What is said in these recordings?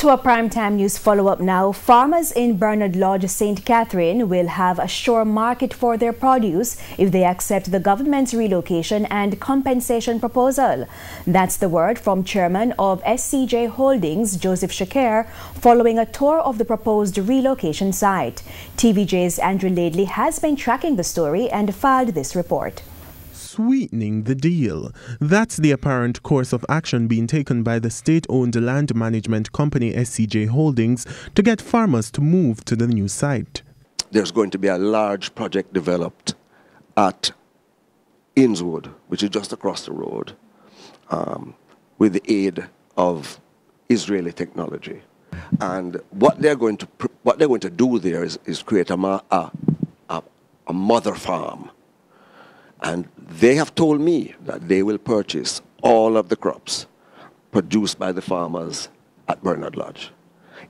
To a primetime news follow-up now. Farmers in Bernard Lodge, St. Catherine will have a sure market for their produce if they accept the government's relocation and compensation proposal. That's the word from Chairman of SCJ Holdings, Joseph Shakir, following a tour of the proposed relocation site. TVJ's Andrew Laidley has been tracking the story and filed this report. Sweetening the deal. That's the apparent course of action being taken by the state-owned land management company SCJ Holdings to get farmers to move to the new site. There's going to be a large project developed at Innswood, which is just across the road, with the aid of Israeli technology. And what they're going to do there is create a mother farm. And they have told me that they will purchase all of the crops produced by the farmers at Bernard Lodge.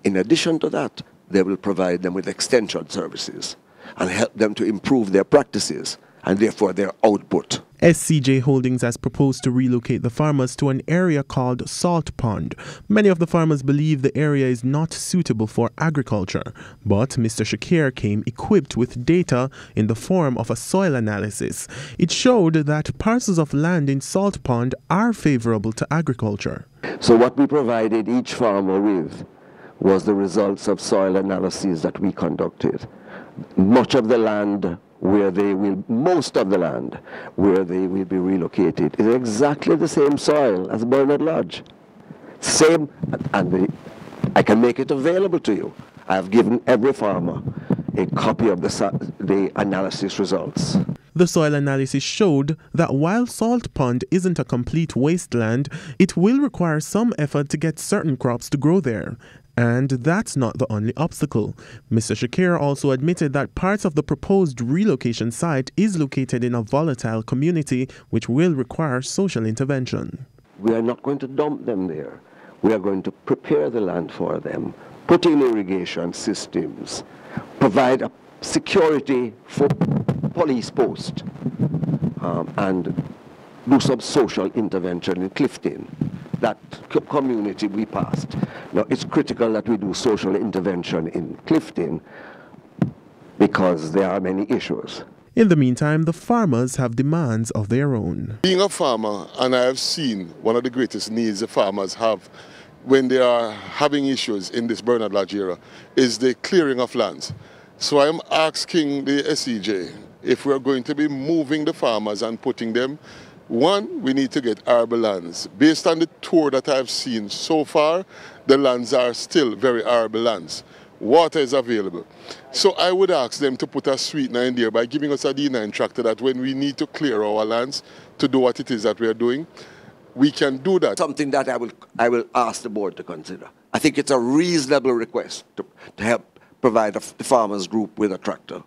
In addition to that, they will provide them with extension services and help them to improve their practices and therefore their output. SCJ Holdings has proposed to relocate the farmers to an area called Salt Pond. Many of the farmers believe the area is not suitable for agriculture, but Mr. Shakir came equipped with data in the form of a soil analysis. It showed that parcels of land in Salt Pond are favorable to agriculture. So what we provided each farmer with was the results of soil analyses that we conducted. Most of the land where they will be relocated is exactly the same soil as Bernard Lodge. Same, and I can make it available to you. I have given every farmer a copy of the analysis results. The soil analysis showed that while Salt Pond isn't a complete wasteland, it will require some effort to get certain crops to grow there. And that's not the only obstacle. Mr. Shakir also admitted that parts of the proposed relocation site is located in a volatile community which will require social intervention. We are not going to dump them there. We are going to prepare the land for them, put in irrigation systems, provide a security for police post, and do some social intervention in Clifton. That community we passed. Now, it's critical that we do social intervention in Clifton because there are many issues. In the meantime, the farmers have demands of their own. Being a farmer, and I have seen one of the greatest needs the farmers have when they are having issues in this Bernard Lodge area is the clearing of lands. So I'm asking the SCJ if we're going to be moving the farmers and putting them. One, we need to get arable lands. Based on the tour that I've seen so far, the lands are still very arable lands. Water is available. So I would ask them to put a sweetener in there by giving us a D9 tractor that when we need to clear our lands to do what it is that we are doing, we can do that. Something that I will ask the board to consider. I think it's a reasonable request to help provide the farmers group with a tractor.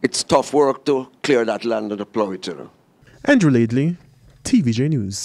It's tough work to clear that land and to plow it, you know. Andrew Laidley, TVJ News.